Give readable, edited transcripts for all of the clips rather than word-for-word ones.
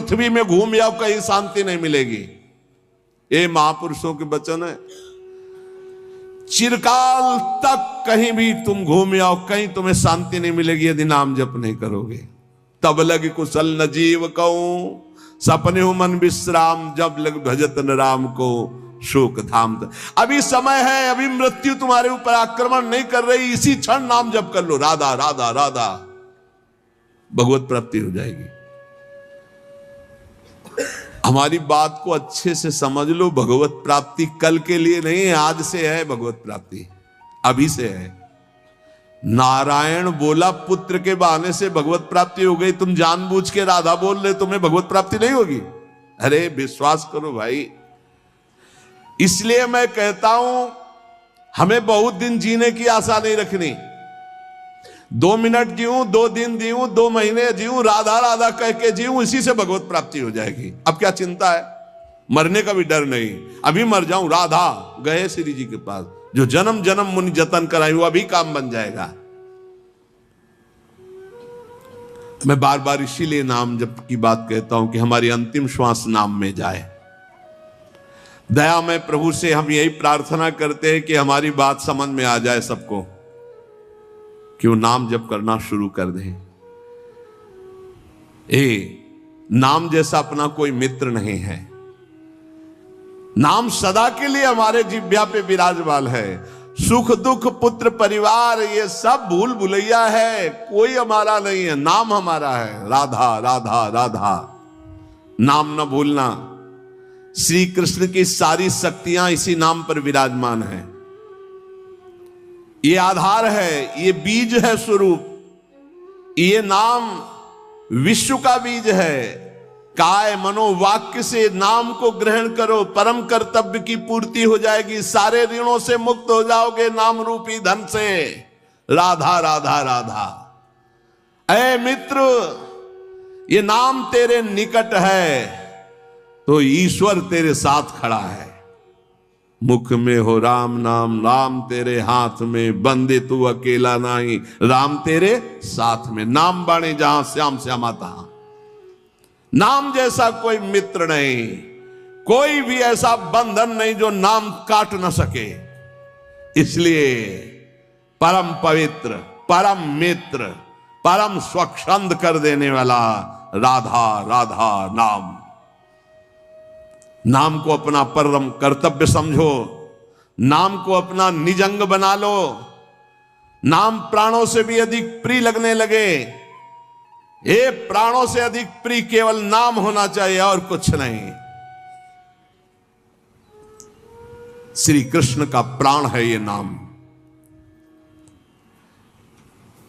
पृथ्वी में घूम जाओ कहीं शांति नहीं मिलेगी। ये महापुरुषों के वचन है। चिरकाल तक कहीं भी तुम घूम जाओ, कहीं तुम्हें शांति नहीं मिलेगी यदि नाम जप नहीं करोगे। तब लग कुशल न जीव कहूं, सपने हो मन विश्राम, जब लग भजत न राम को शोक धाम। अभी समय है, अभी मृत्यु तुम्हारे ऊपर आक्रमण नहीं कर रही, इसी क्षण नाम जप कर लो, राधा राधा राधा, भगवत प्राप्ति हो जाएगी। हमारी बात को अच्छे से समझ लो, भगवत प्राप्ति कल के लिए नहीं है, आज से है भगवत प्राप्ति, अभी से है। नारायण बोला पुत्र के बहाने से भगवत प्राप्ति हो गई, तुम जानबूझ के राधा बोल रहे, तुम्हें भगवत प्राप्ति नहीं होगी? अरे विश्वास करो भाई। इसलिए मैं कहता हूं हमें बहुत दिन जीने की आशा नहीं रखनी। 2 मिनट जीऊं, 2 दिन जीऊं, 2 महीने जीऊं, राधा राधा कह के जीऊं, इसी से भगवत प्राप्ति हो जाएगी। अब क्या चिंता है? मरने का भी डर नहीं। अभी मर जाऊं, राधा गए श्री जी के पास, जो जन्म जन्म मुनि जतन कराई वो अभी काम बन जाएगा। मैं बार बार इसीलिए नाम जप की बात कहता हूं कि हमारी अंतिम श्वास नाम में जाए। दया में प्रभु से हम यही प्रार्थना करते हैं कि हमारी बात समझ में आ जाए सबको, कि वो नाम जप करना शुरू कर दें। नाम जैसा अपना कोई मित्र नहीं है। नाम सदा के लिए हमारे जिह्वा पे विराजमान है। सुख दुख पुत्र परिवार ये सब भूल भुलैया है, कोई हमारा नहीं है, नाम हमारा है। राधा राधा राधा, नाम न भूलना। श्री कृष्ण की सारी शक्तियां इसी नाम पर विराजमान है। ये आधार है, ये बीज है स्वरूप। ये नाम विश्व का बीज है। काय मनोवाक्य से नाम को ग्रहण करो, परम कर्तव्य की पूर्ति हो जाएगी, सारे ऋणों से मुक्त हो जाओगे नाम रूपी धन से। राधा राधा राधा। ऐ मित्र, ये नाम तेरे निकट है तो ईश्वर तेरे साथ खड़ा है। मुख में हो राम नाम, राम तेरे हाथ में, बंदे तू अकेला नहीं, राम तेरे साथ में। नाम बाणे जहां श्याम श्यामा तहां। नाम जैसा कोई मित्र नहीं, कोई भी ऐसा बंधन नहीं जो नाम काट न सके। इसलिए परम पवित्र, परम मित्र, परम स्वच्छंद कर देने वाला राधा राधा नाम। नाम को अपना परम कर्तव्य समझो, नाम को अपना निजंग बना लो। नाम प्राणों से भी अधिक प्रिय लगने लगे। ये प्राणों से अधिक प्रिय केवल नाम होना चाहिए और कुछ नहीं। श्री कृष्ण का प्राण है ये नाम,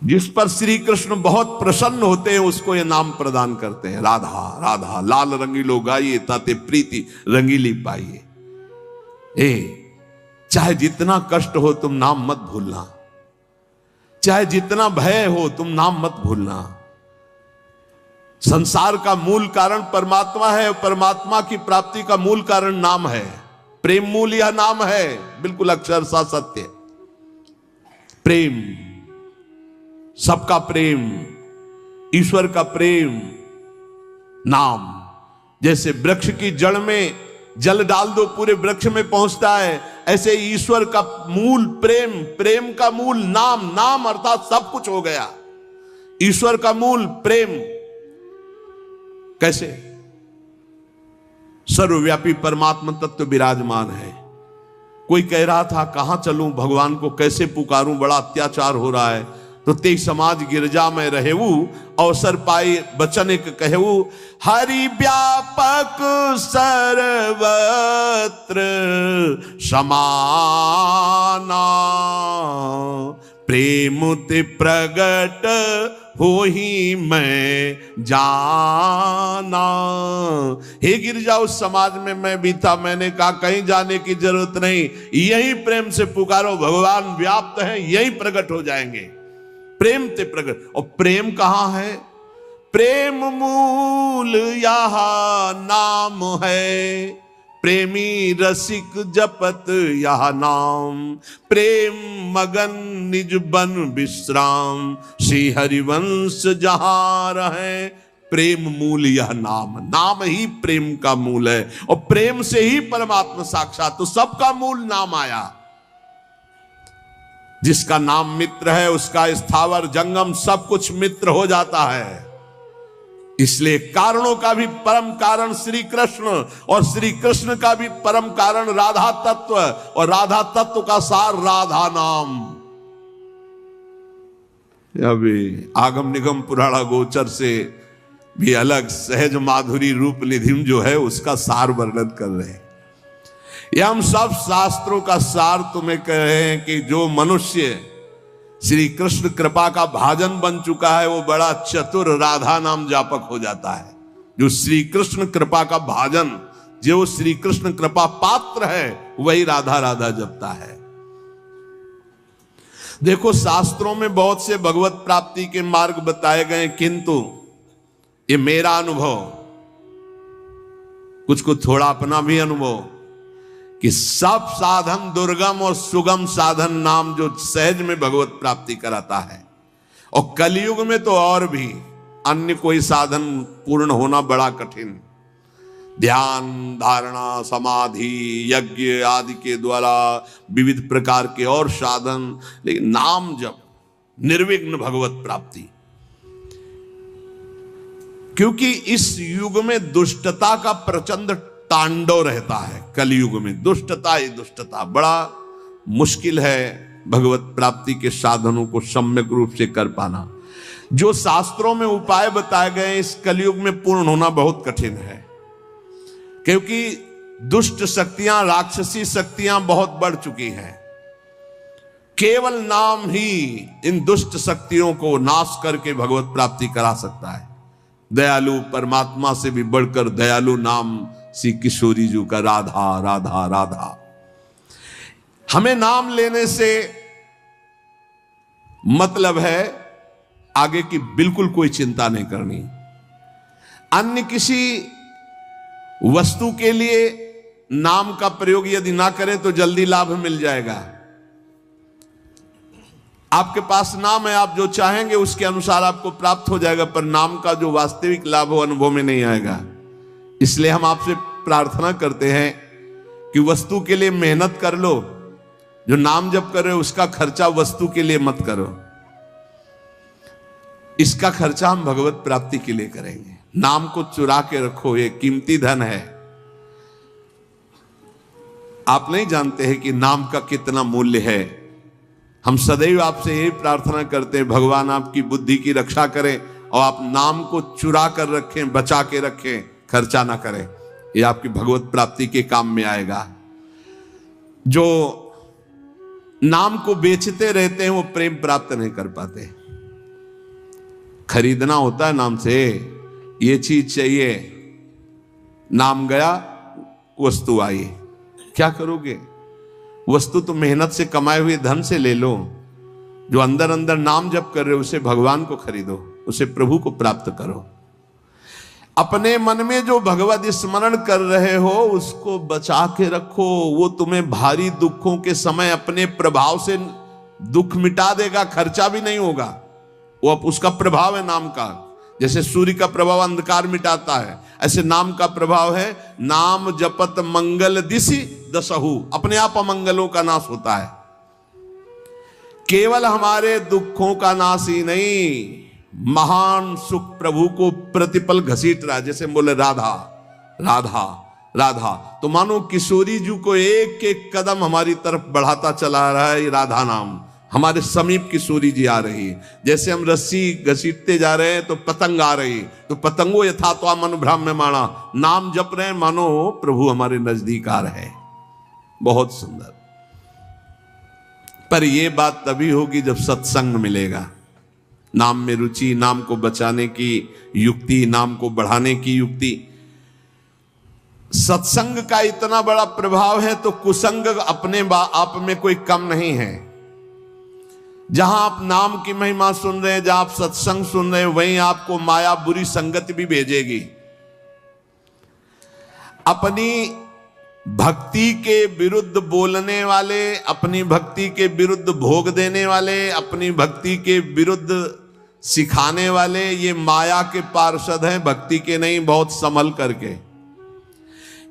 जिस पर श्री कृष्ण बहुत प्रसन्न होते हैं उसको ये नाम प्रदान करते हैं। राधा राधा लाल रंगीलो गाइए, ताते प्रीति रंगीली पाइए। चाहे जितना कष्ट हो तुम नाम मत भूलना, चाहे जितना भय हो तुम नाम मत भूलना। संसार का मूल कारण परमात्मा है, परमात्मा की प्राप्ति का मूल कारण नाम है। प्रेम मूल यह नाम है, बिल्कुल अक्षरशः सत्य। प्रेम, सबका प्रेम, ईश्वर का प्रेम, नाम। जैसे वृक्ष की जड़ में जल डाल दो पूरे वृक्ष में पहुंचता है, ऐसे ईश्वर का मूल प्रेम, प्रेम का मूल नाम, नाम अर्थात सब कुछ हो गया। ईश्वर का मूल प्रेम। कैसे? सर्वव्यापी परमात्मा तत्व विराजमान है। कोई कह रहा था कहां चलूं, भगवान को कैसे पुकारूं, बड़ा अत्याचार हो रहा है। तो ते समाज गिरजा में रहेऊ, अवसर पाई बचन एक कहू। हरि व्यापक सर्वत्र समाना, प्रेम ते प्रगट हो ही मैं जाना। हे गिरजा, उस समाज में मैं भी था, मैंने कहा कहीं जाने की जरूरत नहीं, यही प्रेम से पुकारो, भगवान व्याप्त है, यही प्रकट हो जाएंगे। प्रेम ते प्रगट। और प्रेम कहां है? प्रेम मूल यह नाम है, प्रेमी रसिक जपत यह नाम। प्रेम मगन निज बन विश्राम, श्री हरिवंश जहां रहे, प्रेम मूल यह नाम, नाम ही प्रेम का मूल है और प्रेम से ही परमात्मा साक्षात, तो सबका मूल नाम आया। जिसका नाम मित्र है उसका स्थावर जंगम सब कुछ मित्र हो जाता है। इसलिए कारणों का भी परम कारण श्री कृष्ण और श्री कृष्ण का भी परम कारण राधा तत्व और राधा तत्व का सार राधा नाम। अभी आगम निगम पुराणा गोचर से भी अलग सहज माधुरी रूप निधिम जो है उसका सार वर्णन कर रहे हैं। यह हम सब शास्त्रों का सार तुम्हें कह रहे हैं कि जो मनुष्य श्री कृष्ण कृपा का भाजन बन चुका है वो बड़ा चतुर राधा नाम जापक हो जाता है। जो श्री कृष्ण कृपा का भाजन, जो श्री कृष्ण कृपा पात्र है वही राधा राधा जपता है। देखो शास्त्रों में बहुत से भगवत प्राप्ति के मार्ग बताए गए, किंतु ये मेरा अनुभव, कुछ को थोड़ा अपना भी अनुभव, कि सब साधन दुर्गम और सुगम साधन नाम जो सहज में भगवत प्राप्ति कराता है, और कलयुग में तो और भी अन्य कोई साधन पूर्ण होना बड़ा कठिन। ध्यान, धारणा, समाधि, यज्ञ आदि के द्वारा विविध प्रकार के और साधन, लेकिन नाम जप, निर्विघ्न भगवत प्राप्ति। क्योंकि इस युग में दुष्टता का प्रचंड तांडव रहता है। कलयुग में दुष्टता ही दुष्टता, बड़ा मुश्किल है भगवत प्राप्ति के साधनों को सम्यक रूप से कर पाना। जो शास्त्रों में उपाय बताए गए इस कलयुग में पूर्ण होना बहुत कठिन है, क्योंकि दुष्ट शक्तियां, राक्षसी शक्तियां बहुत बढ़ चुकी हैं। केवल नाम ही इन दुष्ट शक्तियों को नाश करके भगवत प्राप्ति करा सकता है। दयालु परमात्मा से भी बढ़कर दयालु नाम श्री किशोरी जी का राधा राधा राधा। हमें नाम लेने से मतलब है आगे की बिल्कुल कोई चिंता नहीं करनी। अन्य किसी वस्तु के लिए नाम का प्रयोग यदि ना करें तो जल्दी लाभ मिल जाएगा। आपके पास नाम है, आप जो चाहेंगे उसके अनुसार आपको प्राप्त हो जाएगा, पर नाम का जो वास्तविक लाभ हो अनुभव में नहीं आएगा। इसलिए हम आपसे प्रार्थना करते हैं कि वस्तु के लिए मेहनत कर लो, जो नाम जप कर रहे हो उसका खर्चा वस्तु के लिए मत करो, इसका खर्चा हम भगवत प्राप्ति के लिए करेंगे। नाम को चुरा के रखो, ये कीमती धन है। आप नहीं जानते हैं कि नाम का कितना मूल्य है। हम सदैव आपसे यही प्रार्थना करते हैं, भगवान आपकी बुद्धि की रक्षा करें और आप नाम को चुरा कर रखें, बचा के रखें, खर्चा ना करें। ये आपकी भगवत प्राप्ति के काम में आएगा। जो नाम को बेचते रहते हैं वो प्रेम प्राप्त नहीं कर पाते। खरीदना होता है नाम से, ये चीज चाहिए, नाम गया वस्तु आई, क्या करोगे? वस्तु तो मेहनत से कमाए हुए धन से ले लो। जो अंदर अंदर नाम जप कर रहे हो उसे भगवान को खरीदो, उसे प्रभु को प्राप्त करो। अपने मन में जो भगवत स्मरण कर रहे हो उसको बचा के रखो, वो तुम्हें भारी दुखों के समय अपने प्रभाव से दुख मिटा देगा, खर्चा भी नहीं होगा। वो अब उसका प्रभाव है नाम का। जैसे सूर्य का प्रभाव अंधकार मिटाता है, ऐसे नाम का प्रभाव है। नाम जपत मंगल दिशि दसहु, अपने आप अमंगलों का नाश होता है। केवल हमारे दुखों का नाश ही नहीं, महान सुख प्रभु को प्रतिपल घसीट रहा है। जैसे बोले राधा राधा राधा, तो मानो किशोरी जी को एक एक कदम हमारी तरफ बढ़ाता चला रहा है। राधा नाम हमारे समीप किशोरी जी आ रही है। जैसे हम रस्सी घसीटते जा रहे हैं तो पतंग आ रही, तो पतंगो यथा तो मन भ्राम्यमाणा, नाम जप रहे हैं मानो प्रभु हमारे नजदीक आ रहे हैं। बहुत सुंदर। पर यह बात तभी होगी जब सत्संग मिलेगा। नाम में रुचि, नाम को बचाने की युक्ति, नाम को बढ़ाने की युक्ति। सत्संग का इतना बड़ा प्रभाव है तो कुसंग अपने आप में कोई कम नहीं है। जहां आप नाम की महिमा सुन रहे हैं, जहां आप सत्संग सुन रहे हैं, वहीं आपको माया बुरी संगति भी भेजेगी। अपनी भक्ति के विरुद्ध बोलने वाले, अपनी भक्ति के विरुद्ध भोग देने वाले, अपनी भक्ति के विरुद्ध सिखाने वाले ये माया के पार्षद हैं, भक्ति के नहीं, बहुत संभल करके।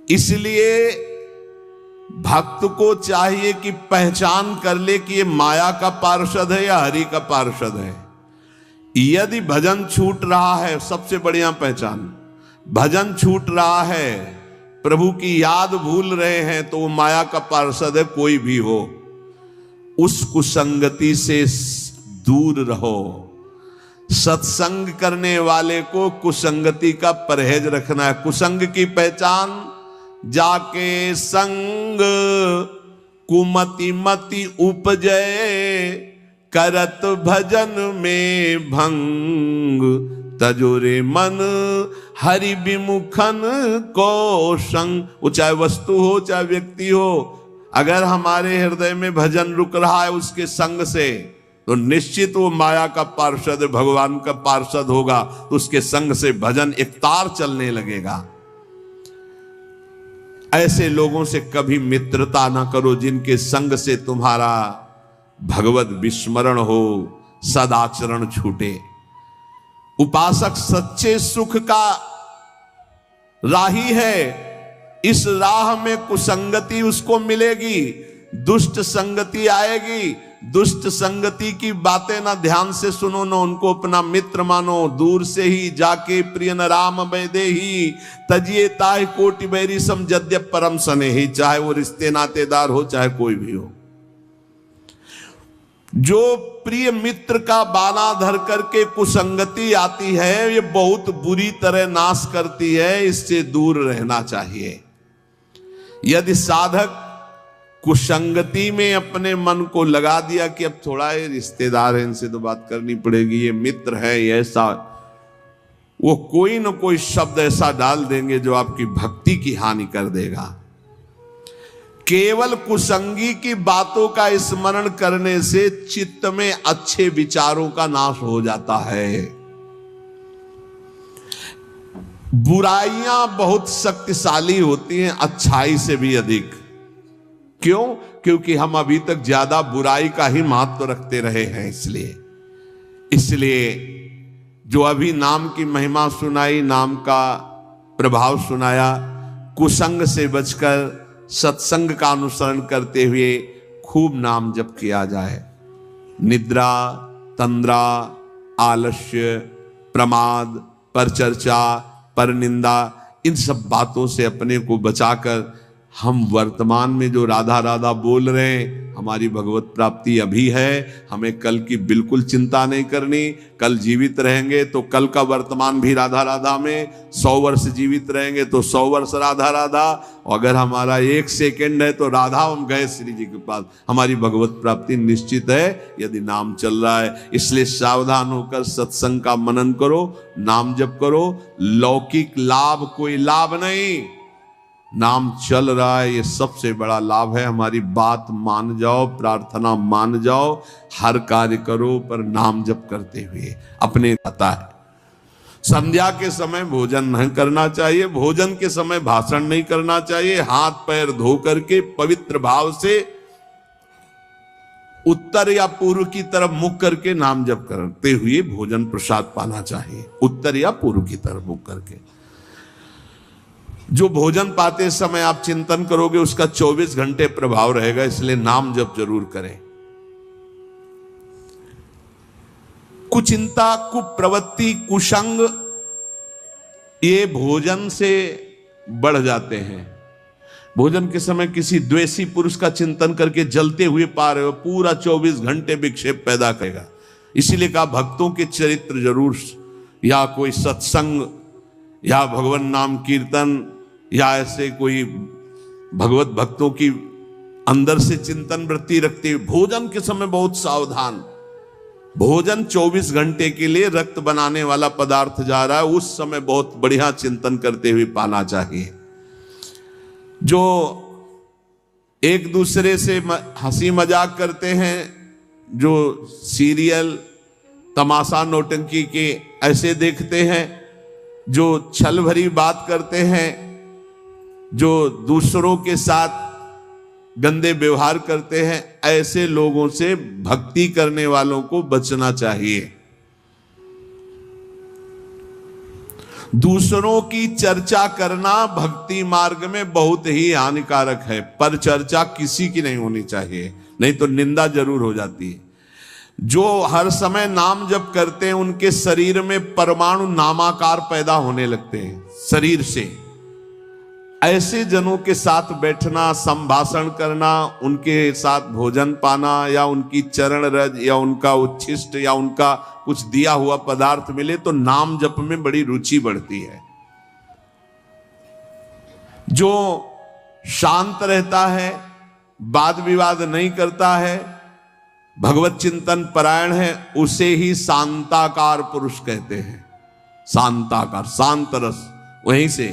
इसलिए भक्त को चाहिए कि पहचान कर ले कि ये माया का पार्षद है या हरि का पार्षद है। यदि भजन छूट रहा है, सबसे बढ़िया पहचान, भजन छूट रहा है, प्रभु की याद भूल रहे हैं, तो वो माया का पार्षद है, कोई भी हो। उस कुसंगति से दूर रहो। सत्संग करने वाले को कुसंगति का परहेज रखना है। कुसंग की पहचान, जाके संग कुमति मति उपजय, करत भजन में भंग, तजोरे मन हरि विमुखन को संग। वो चाहे वस्तु हो चाहे व्यक्ति हो, अगर हमारे हृदय में भजन रुक रहा है उसके संग से, तो निश्चित वो माया का पार्षद, भगवान का पार्षद होगा, तो उसके संग से भजन एक तार चलने लगेगा। ऐसे लोगों से कभी मित्रता ना करो जिनके संग से तुम्हारा भगवत विस्मरण हो, सदाचरण छूटे। उपासक सच्चे सुख का राही है। इस राह में कुसंगति उसको मिलेगी, दुष्ट संगति आएगी। दुष्ट संगति की बातें ना ध्यान से सुनो, ना उनको अपना मित्र मानो। दूर से ही जाके प्रिय न राम बैदे ही, तजिए ताहि कोटि बैरी सम जद्यप परम सने ही। चाहे वो रिश्ते नातेदार हो, चाहे कोई भी हो। जो प्रिय मित्र का बाना धर करके कुसंगति आती है, ये बहुत बुरी तरह नाश करती है, इससे दूर रहना चाहिए। यदि साधक कुसंगति में अपने मन को लगा दिया कि अब थोड़ा ये रिश्तेदार है, इनसे तो बात करनी पड़ेगी, ये मित्र है, ये ऐसा, वो कोई न कोई शब्द ऐसा डाल देंगे जो आपकी भक्ति की हानि कर देगा। केवल कुसंगी की बातों का स्मरण करने से चित्त में अच्छे विचारों का नाश हो जाता है। बुराइयां बहुत शक्तिशाली होती हैं अच्छाई से भी अधिक। क्यों? क्योंकि हम अभी तक ज्यादा बुराई का ही महत्व रखते रहे हैं। इसलिए जो अभी नाम की महिमा सुनाई, नाम का प्रभाव सुनाया, कुसंग से बचकर सत्संग का अनुसरण करते हुए खूब नाम जप किया जाए। निद्रा, तंद्रा, आलस्य, प्रमाद, परचर्चा, परनिंदा, इन सब बातों से अपने को बचाकर हम वर्तमान में जो राधा राधा बोल रहे हैं, हमारी भगवत प्राप्ति अभी है। हमें कल की बिल्कुल चिंता नहीं करनी। कल जीवित रहेंगे तो कल का वर्तमान भी राधा राधा में, 100 वर्ष जीवित रहेंगे तो 100 वर्ष राधा राधा, और अगर हमारा 1 सेकेंड है तो राधा हम गए श्री जी के पास। हमारी भगवत प्राप्ति निश्चित है यदि नाम चल रहा है। इसलिए सावधान होकर सत्संग का मनन करो, नाम जप करो। लौकिक लाभ कोई लाभ नहीं, नाम चल रहा है, ये सबसे बड़ा लाभ है। हमारी बात मान जाओ, प्रार्थना मान जाओ, हर कार्य करो पर नाम जप करते हुए। अपने पता है संध्या के समय भोजन नहीं करना चाहिए, भोजन के समय भाषण नहीं करना चाहिए। हाथ पैर धो करके पवित्र भाव से उत्तर या पूर्व की तरफ मुख करके नाम जप करते हुए भोजन प्रसाद पाना चाहिए। उत्तर या पूर्व की तरफ मुख करके जो भोजन पाते समय आप चिंतन करोगे उसका 24 घंटे प्रभाव रहेगा। इसलिए नाम जप जरूर करें। कुचिंता, कुप्रवृत्ति, कुसंग, ये भोजन से बढ़ जाते हैं। भोजन के समय किसी द्वेषी पुरुष का चिंतन करके जलते हुए पा रहे हो, पूरा 24 घंटे विक्षेप पैदा करेगा। इसीलिए कहा भक्तों के चरित्र जरूर, या कोई सत्संग या भगवान नाम कीर्तन या ऐसे कोई भगवत भक्तों की अंदर से चिंतन वृत्ति रखते हुए भोजन के समय बहुत सावधान। भोजन 24 घंटे के लिए रक्त बनाने वाला पदार्थ जा रहा है, उस समय बहुत बढ़िया चिंतन करते हुए पाना चाहिए। जो एक दूसरे से हंसी मजाक करते हैं, जो सीरियल तमाशा नौटंकी के ऐसे देखते हैं, जो छल भरी बात करते हैं, जो दूसरों के साथ गंदे व्यवहार करते हैं, ऐसे लोगों से भक्ति करने वालों को बचना चाहिए। दूसरों की चर्चा करना भक्ति मार्ग में बहुत ही हानिकारक है। पर चर्चा किसी की नहीं होनी चाहिए, नहीं तो निंदा जरूर हो जाती है। जो हर समय नाम जप करते हैं उनके शरीर में परमाणु नामाकार पैदा होने लगते हैं शरीर से। ऐसे जनों के साथ बैठना, संभाषण करना, उनके साथ भोजन पाना, या उनकी चरण रज या उनका उच्छिष्ट या उनका कुछ दिया हुआ पदार्थ मिले तो नाम जप में बड़ी रुचि बढ़ती है। जो शांत रहता है, वाद विवाद नहीं करता है, भगवत चिंतन परायण है, उसे ही शांताकार पुरुष कहते हैं। शांताकार, शांत रस। वहीं से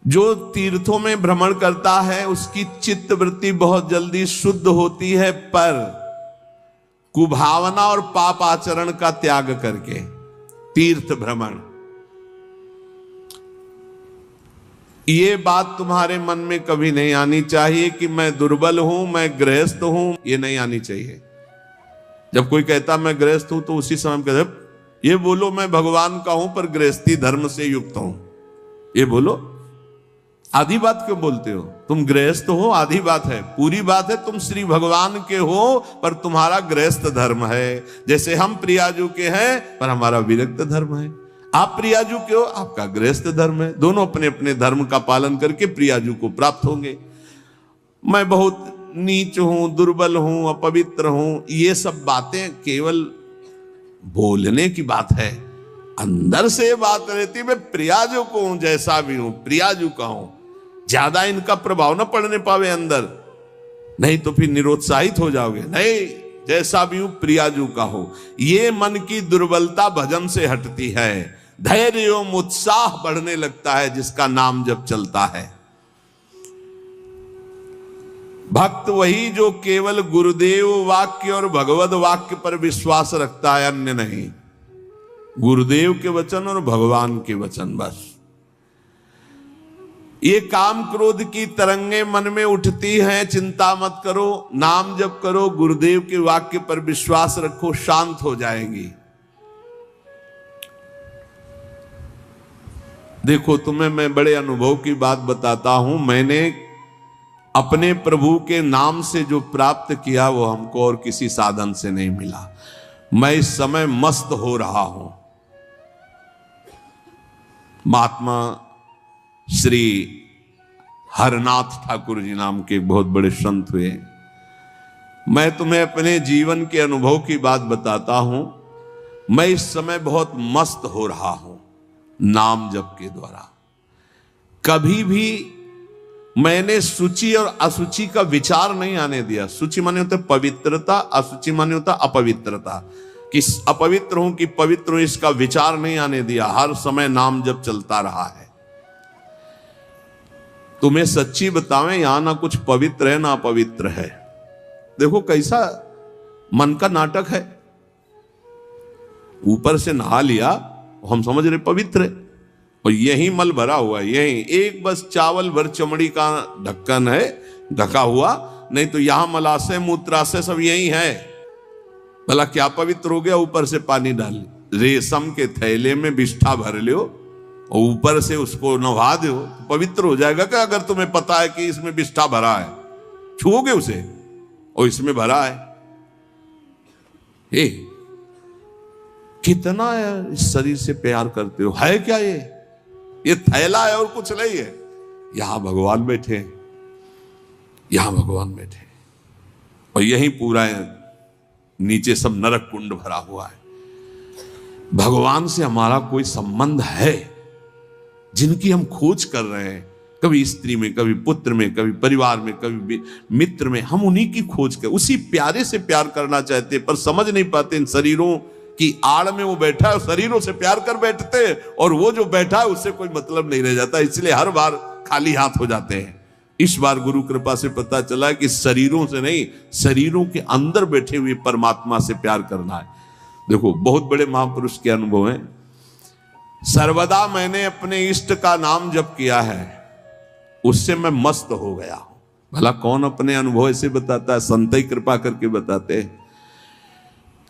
जो तीर्थों में भ्रमण करता है उसकी चित्त वृत्ति बहुत जल्दी शुद्ध होती है, पर कुभावना और पाप आचरण का त्याग करके तीर्थ भ्रमण। ये बात तुम्हारे मन में कभी नहीं आनी चाहिए कि मैं दुर्बल हूं, मैं गृहस्थ हूं, ये नहीं आनी चाहिए। जब कोई कहता मैं गृहस्थ हूं तो उसी समय कहते ये बोलो मैं भगवान का हूं पर गृहस्थी धर्म से युक्त हूं। ये बोलो, आधी बात क्यों बोलते हो? तुम गृहस्थ हो, आधी बात है। पूरी बात है तुम श्री भगवान के हो पर तुम्हारा गृहस्थ धर्म है। जैसे हम प्रियाजू के हैं पर हमारा विरक्त धर्म है। आप प्रियाजू के हो, आपका गृहस्थ धर्म है। दोनों अपने अपने धर्म का पालन करके प्रियाजू को प्राप्त होंगे। मैं बहुत नीच हूं, दुर्बल हूं, अपवित्र हूं, ये सब बातें केवल बोलने की बात है। अंदर से बात रहती मैं प्रियाजू को हूं, जैसा भी हूं प्रियाजू का हूं। ज्यादा इनका प्रभाव न पड़ने पावे अंदर, नहीं तो फिर निरुत्साहित हो जाओगे। नहीं, जैसा भी हूं प्रियाजू का हो। ये मन की दुर्बलता भजन से हटती है, धैर्य एवं उत्साह बढ़ने लगता है जिसका नाम जब चलता है। भक्त वही जो केवल गुरुदेव वाक्य और भगवद वाक्य पर विश्वास रखता है, अन्य नहीं। गुरुदेव के वचन और भगवान के वचन बस। ये काम क्रोध की तरंगे मन में उठती हैं, चिंता मत करो, नाम जप करो, गुरुदेव के वाक्य पर विश्वास रखो, शांत हो जाएंगी। देखो तुम्हें मैं बड़े अनुभव की बात बताता हूं। मैंने अपने प्रभु के नाम से जो प्राप्त किया वो हमको और किसी साधन से नहीं मिला। मैं इस समय मस्त हो रहा हूं। महात्मा श्री हरनाथ ठाकुर जी नाम के बहुत बड़े संत हुए। मैं तुम्हें अपने जीवन के अनुभव की बात बताता हूं। मैं इस समय बहुत मस्त हो रहा हूं नाम जप के द्वारा। कभी भी मैंने सूची और असुचि का विचार नहीं आने दिया। सूची माने होता पवित्रता, असुचि माने होता अपवित्रता। कि अपवित्र हूं कि पवित्र हूं इसका विचार नहीं आने दिया। हर समय नाम जप चलता रहा है। तुम्हें सच्ची बतावें, यहां ना कुछ पवित्र है ना अपवित्र है। देखो कैसा मन का नाटक है। ऊपर से नहा लिया, हम समझ रहे पवित्र है, और यही मल भरा हुआ है। यही एक बस चावल भर चमड़ी का ढक्कन है ढका हुआ, नहीं तो यहां मलाशय मूत्राशय सब यही है। भला क्या पवित्र हो गया? ऊपर से पानी डाल, रेशम के थैले में बिष्ठा भर लो और ऊपर से उसको नहा दो, पवित्र हो जाएगा क्या? अगर तुम्हें पता है कि इसमें बिष्ठा भरा है, छुओगे उसे और इसमें भरा है। कितना इस शरीर से प्यार करते हो। है क्या ये थैला है और कुछ नहीं है। यहां भगवान बैठे, यहां भगवान बैठे, और यही पूरा नीचे सब नरक कुंड भरा हुआ है। भगवान से हमारा कोई संबंध है जिनकी हम खोज कर रहे हैं, कभी स्त्री में, कभी पुत्र में, कभी परिवार में, कभी मित्र में। हम उन्हीं की खोज कर, उसी प्यारे से प्यार करना चाहते, पर समझ नहीं पाते इन शरीरों की आड़ में वो बैठा है। शरीरों से प्यार कर बैठते हैं और वो जो बैठा है उससे कोई मतलब नहीं रह जाता, इसलिए हर बार खाली हाथ हो जाते हैं। इस बार गुरु कृपा से पता चला कि शरीरों से नहीं, शरीरों के अंदर बैठे हुए परमात्मा से प्यार करना है। देखो बहुत बड़े महापुरुष के अनुभव हैं। सर्वदा मैंने अपने इष्ट का नाम जप किया है, उससे मैं मस्त हो गया हूं। भला कौन अपने अनुभव ऐसे बताता है? संत ही कृपा करके बताते हैं।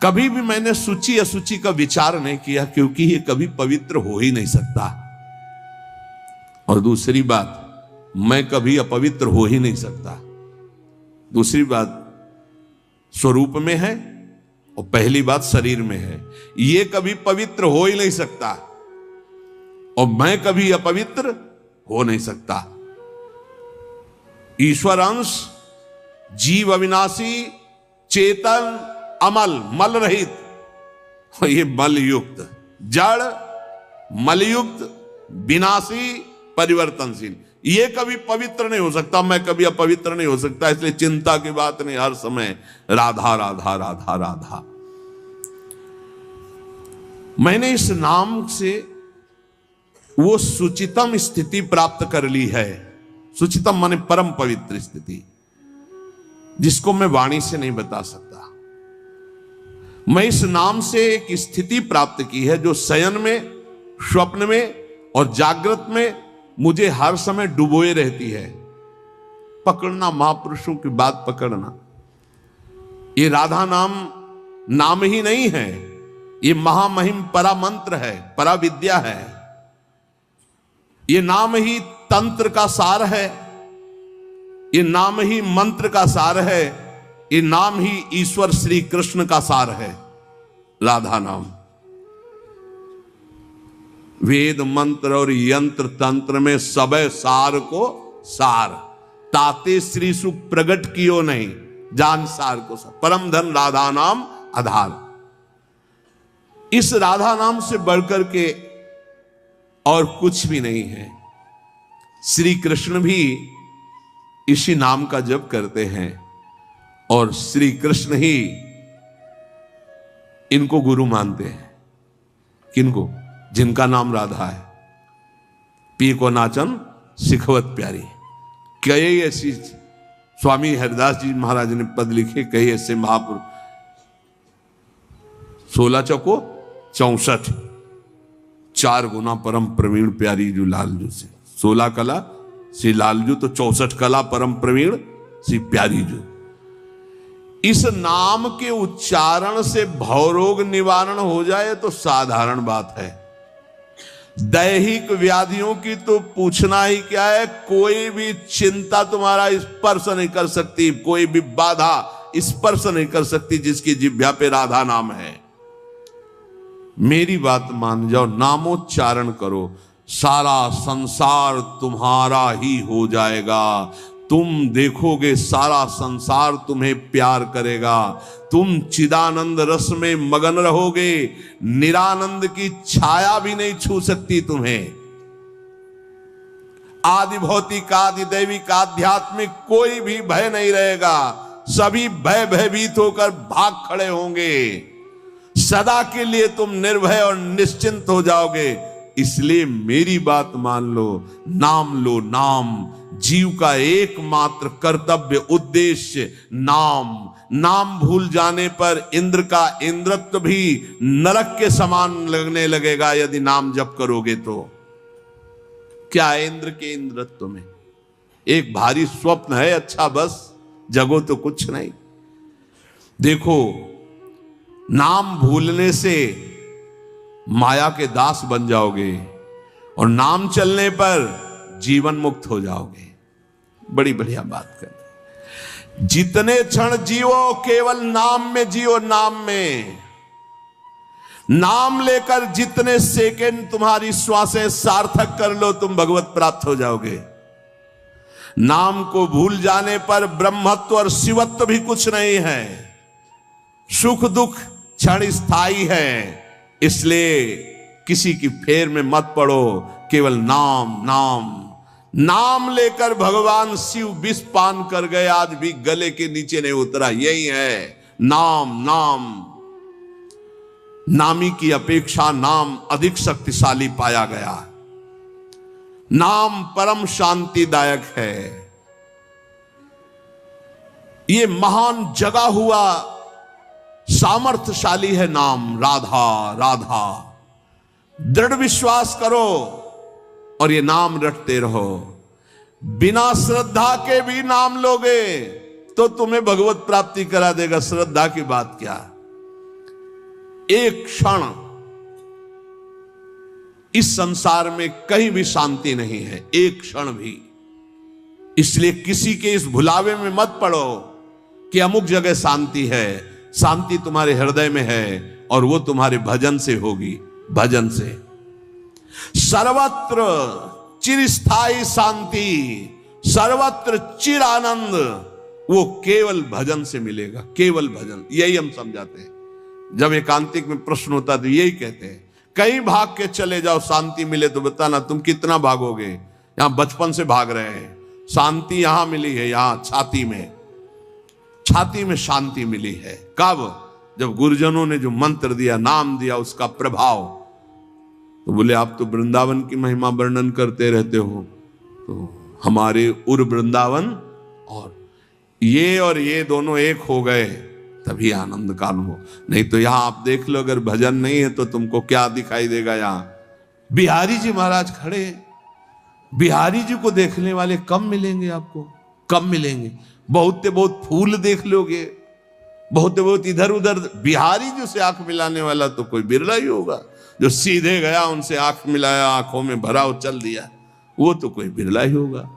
कभी भी मैंने सूची असूची का विचार नहीं किया, क्योंकि ये कभी पवित्र हो ही नहीं सकता। और दूसरी बात, मैं कभी अपवित्र हो ही नहीं सकता। दूसरी बात, स्वरूप में है, और पहली बात शरीर में है। ये कभी पवित्र हो ही नहीं सकता, और मैं कभी अपवित्र हो नहीं सकता। ईश्वर अंश, जीव अविनाशी, चेतन, अमल, मल रहित, ये मल युक्त, जड़, मलयुक्त, विनाशी, परिवर्तनशील, ये कभी पवित्र नहीं हो सकता। मैं कभी अपवित्र नहीं हो सकता। इसलिए चिंता की बात नहीं, हर समय राधा राधा राधा राधा। मैंने इस नाम से वो सुचितम स्थिति प्राप्त कर ली है। सुचितम माने परम पवित्र स्थिति, जिसको मैं वाणी से नहीं बता सकता। मैं इस नाम से एक स्थिति प्राप्त की है जो शयन में, स्वप्न में और जागृत में मुझे हर समय डुबोए रहती है। पकड़ना, महापुरुषों की बात पकड़ना। ये राधा नाम नाम ही नहीं है, ये महामहिम परा मंत्र है, परा विद्या है। ये नाम ही तंत्र का सार है, ये नाम ही मंत्र का सार है, ये नाम ही ईश्वर श्री कृष्ण का सार है। राधा नाम वेद मंत्र और यंत्र तंत्र में सबे सार को सार, ताते श्री सुख प्रगट कियो नहीं, जान सार को सार। परम धन राधा नाम आधार। इस राधा नाम से बढ़कर के और कुछ भी नहीं है। श्री कृष्ण भी इसी नाम का जप करते हैं, और श्री कृष्ण ही इनको गुरु मानते हैं। किनको? जिनका नाम राधा है। पी को नाचन सिखवत प्यारी। कई ऐसी, स्वामी हरिदास जी महाराज ने पद लिखे, कई ऐसे महापुरुष। 16 चौको 64, 4 गुना परम प्रवीण प्यारी जो लालजू से। 16 कला श्री लालजू, तो 64 कला परम प्रवीण श्री प्यारी जू। इस नाम के उच्चारण से भवरोग निवारण हो जाए तो साधारण बात है। दैहिक व्याधियों की तो पूछना ही क्या है। कोई भी चिंता तुम्हारा स्पर्श नहीं कर सकती, कोई भी बाधा स्पर्श नहीं कर सकती जिसकी जिह्वा पे राधा नाम है। मेरी बात मान जाओ, नामोच्चारण करो, सारा संसार तुम्हारा ही हो जाएगा। तुम देखोगे सारा संसार तुम्हें प्यार करेगा। तुम चिदानंद रस में मगन रहोगे, निरानंद की छाया भी नहीं छू सकती तुम्हें। आदि भौतिक, आदि दैविक, आध्यात्मिक कोई भी भय नहीं रहेगा। सभी भयभीत होकर भाग खड़े होंगे। सदा के लिए तुम निर्भय और निश्चिंत हो जाओगे। इसलिए मेरी बात मान लो, नाम लो। नाम जीव का एकमात्र कर्तव्य, उद्देश्य नाम। नाम भूल जाने पर इंद्र का इंद्रत्व भी नरक के समान लगने लगेगा यदि नाम जप करोगे तो। क्या है इंद्र के इंद्रत्व में? एक भारी स्वप्न है, अच्छा बस, जगो तो कुछ नहीं। देखो, नाम भूलने से माया के दास बन जाओगे, और नाम चलने पर जीवन मुक्त हो जाओगे। बड़ी बढ़िया बात कर। जितने क्षण जियो केवल नाम में जियो, नाम में। नाम लेकर जितने सेकंड तुम्हारी श्वासें सार्थक कर लो, तुम भगवत प्राप्त हो जाओगे। नाम को भूल जाने पर ब्रह्मत्व और शिवत्व भी कुछ नहीं है। सुख दुख क्षण स्थायी है। इसलिए किसी की फेर में मत पड़ो, केवल नाम नाम। नाम लेकर भगवान शिव विष पान कर गए, आज भी गले के नीचे नहीं उतरा। यही है नाम नाम। नामी की अपेक्षा नाम अधिक शक्तिशाली पाया गया। नाम परम शांतिदायक है। ये महान जगा हुआ सामर्थ्यशाली है नाम। राधा राधा दृढ़ विश्वास करो और ये नाम रटते रहो। बिना श्रद्धा के भी नाम लोगे तो तुम्हें भगवत प्राप्ति करा देगा। श्रद्धा की बात क्या? एक क्षण इस संसार में कहीं भी शांति नहीं है, एक क्षण भी। इसलिए किसी के इस भुलावे में मत पड़ो कि अमुक जगह शांति है। शांति तुम्हारे हृदय में है और वो तुम्हारे भजन से होगी, भजन से। सर्वत्र चिरस्थायी शांति, सर्वत्र चिर आनंद वो केवल भजन से मिलेगा, केवल भजन। यही हम समझाते हैं। जब एकांतिक में प्रश्न होता तो यही कहते हैं, कहीं भाग के चले जाओ शांति मिले तो बताना तुम कितना भागोगे। यहां बचपन से भाग रहे हैं, शांति यहां मिली है, यहां छाती में, छाती में शांति मिली है। कब? जब गुरुजनों ने जो मंत्र दिया, नाम दिया, उसका प्रभाव। तो बोले आप तो वृंदावन की महिमा वर्णन करते रहते हो, तो हमारे उर वृंदावन और ये दोनों एक हो गए तभी आनंद का अनुभव। नहीं तो यहां आप देख लो, अगर भजन नहीं है तो तुमको क्या दिखाई देगा। यहां बिहारी जी महाराज खड़े, बिहारी जी को देखने वाले कम मिलेंगे, आपको कम मिलेंगे। बहुत से बहुत फूल देख लोगे, बहुत से बहुत इधर उधर, बिहारी जी से आंख मिलाने वाला तो कोई बिरला ही होगा। जो सीधे गया उनसे आंख मिलाया, आंखों में भरा और चल दिया, वो तो कोई बिरला ही होगा।